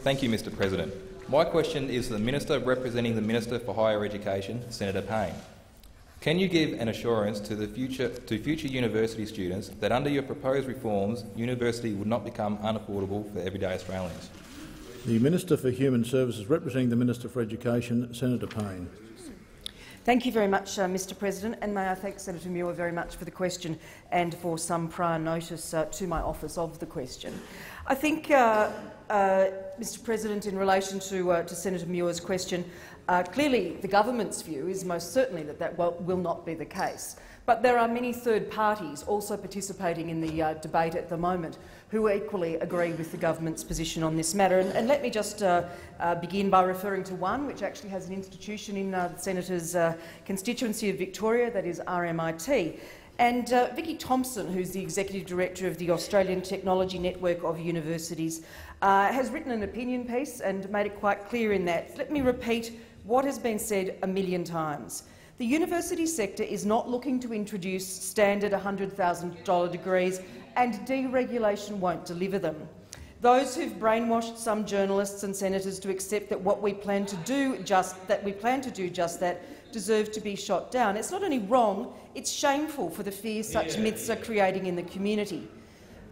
Thank you, Mr President. My question is to the Minister representing the Minister for Higher Education, Senator Payne. Can you give an assurance to future university students that under your proposed reforms, university would not become unaffordable for everyday Australians? The Minister for Human Services representing the Minister for Education, Senator Payne. Thank you very much, Mr President, and may I thank Senator Muir very much for the question and for some prior notice to my office of the question. I think, Mr President, in relation to Senator Muir's question, clearly the government's view is most certainly that will not be the case. But there are many third parties also participating in the debate at the moment who equally agree with the government's position on this matter. And let me just begin by referring to one which actually has an institution in the Senator's constituency of Victoria, that is RMIT. And Vicky Thompson, who's the Executive Director of the Australian Technology Network of Universities, has written an opinion piece and made it quite clear in that. Let me repeat what has been said a million times. The university sector is not looking to introduce standard $100,000 degrees, and deregulation won't deliver them. Those who've brainwashed some journalists and senators to accept that we plan to do just that deserve to be shot down. It's not only wrong, it's shameful for the fear such myths are creating in the community.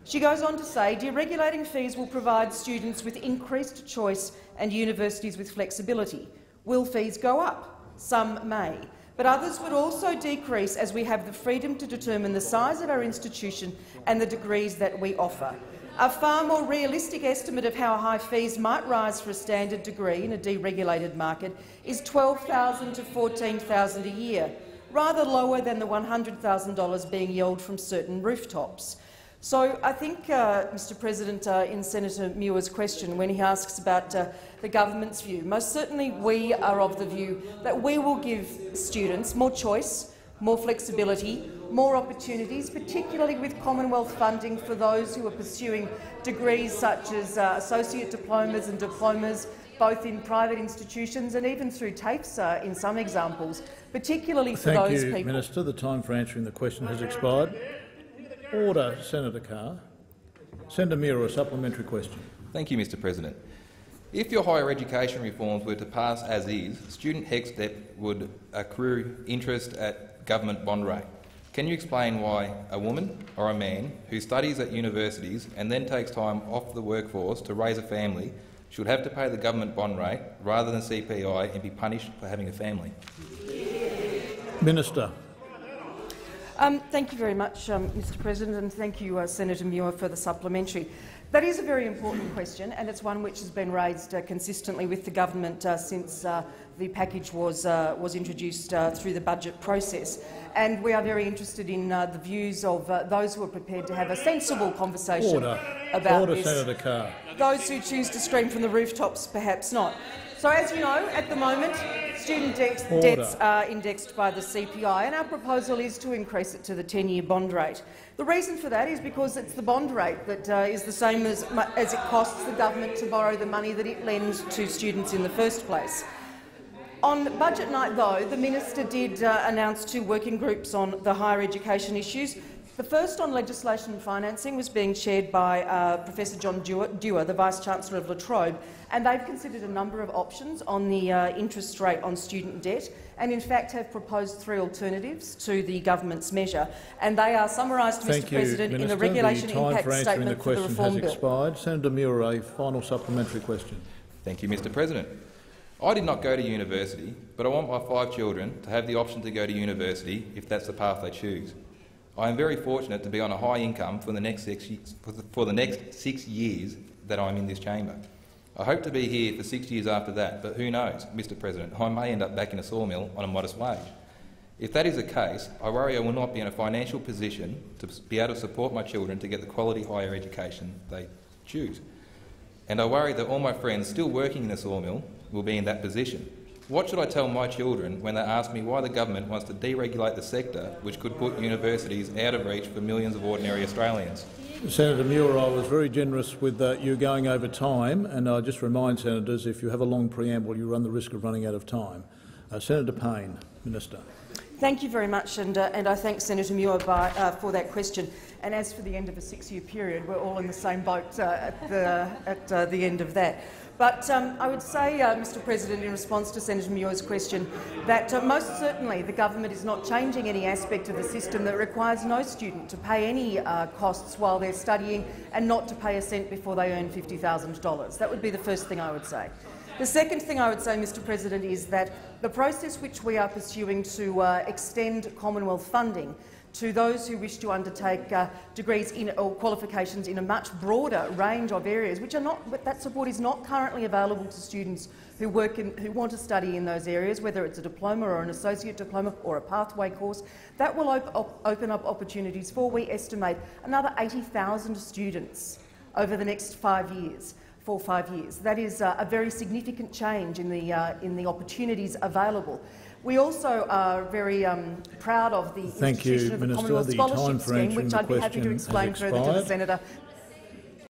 She goes on to say, deregulating fees will provide students with increased choice and universities with flexibility. Will fees go up? Some may. But others would also decrease as we have the freedom to determine the size of our institution and the degrees that we offer. A far more realistic estimate of how high fees might rise for a standard degree in a deregulated market is $12,000 to $14,000 a year, rather lower than the $100,000 being yelled from certain rooftops. So I think, Mr President, in Senator Muir's question, when he asks about the government's view, most certainly we are of the view that we will give students more choice, more flexibility, more opportunities, particularly with Commonwealth funding for those who are pursuing degrees such as associate diplomas and diplomas, both in private institutions and even through TAFEs in some examples, particularly for those people. Thank you, Minister. The time for answering the question has expired. Order, Senator Carr. Senator Muir, a supplementary question. Thank you, Mr President. If your higher education reforms were to pass as is, student HECS debt would accrue interest at government bond rate. Can you explain why a woman or a man who studies at universities and then takes time off the workforce to raise a family should have to pay the government bond rate rather than CPI and be punished for having a family? Minister. Thank you very much, Mr President, and thank you, Senator Muir, for the supplementary. That is a very important question, and it's one which has been raised consistently with the government since the package was introduced through the budget process. And we are very interested in the views of those who are prepared to have a sensible conversation about this. Senator Carr. Those who choose to scream from the rooftops, perhaps not. So, as you know, at the moment, student debts are indexed by the CPI, and our proposal is to increase it to the 10-year bond rate. The reason for that is because it's the bond rate that is the same as it costs the government to borrow the money that it lends to students in the first place. On budget night, though, the minister did announce 2 working groups on the higher education issues. The first, on legislation and financing, was being chaired by Professor John Dewar, the Vice-Chancellor of La Trobe, and they've considered a number of options on the interest rate on student debt and, in fact, have proposed 3 alternatives to the government's measure. And they are summarised, Mr President, in the regulation impact statement for the reform bill. Expired. Senator Muir, a final supplementary question. Thank you, Mr President. I did not go to university, but I want my 5 children to have the option to go to university if that's the path they choose. I am very fortunate to be on a high income for the next 6 years that I'm in this chamber. I hope to be here for 6 years after that, but who knows, Mr President, I may end up back in a sawmill on a modest wage. If that is the case, I worry I will not be in a financial position to be able to support my children to get the quality higher education they choose. And I worry that all my friends still working in the sawmill will be in that position. What should I tell my children when they ask me why the government wants to deregulate the sector, which could put universities out of reach for millions of ordinary Australians? Senator Muir, I was very generous with you going over time, and I just remind senators, if you have a long preamble, you run the risk of running out of time. Senator Payne, Minister. Thank you very much, and I thank Senator Muir for that question. And as for the end of a 6-year period, we're all in the same boat at the end of that. But I would say, Mr President, in response to Senator Muir's question, that most certainly the government is not changing any aspect of the system that requires no student to pay any costs while they're studying and not to pay a cent before they earn $50,000. That would be the first thing I would say. The second thing I would say, Mr President, is that the process which we are pursuing to extend Commonwealth funding to those who wish to undertake degrees or qualifications in a much broader range of areas, that support is not currently available to students who want to study in those areas, whether it's a diploma or an associate diploma or a pathway course. That will open up opportunities for, we estimate, another 80,000 students over the next 5 years. For 5 years. That is a very significant change in the opportunities available. We also are very proud of the institution of the Commonwealth Scholarship Scheme, which I'd be happy to explain further to the Senator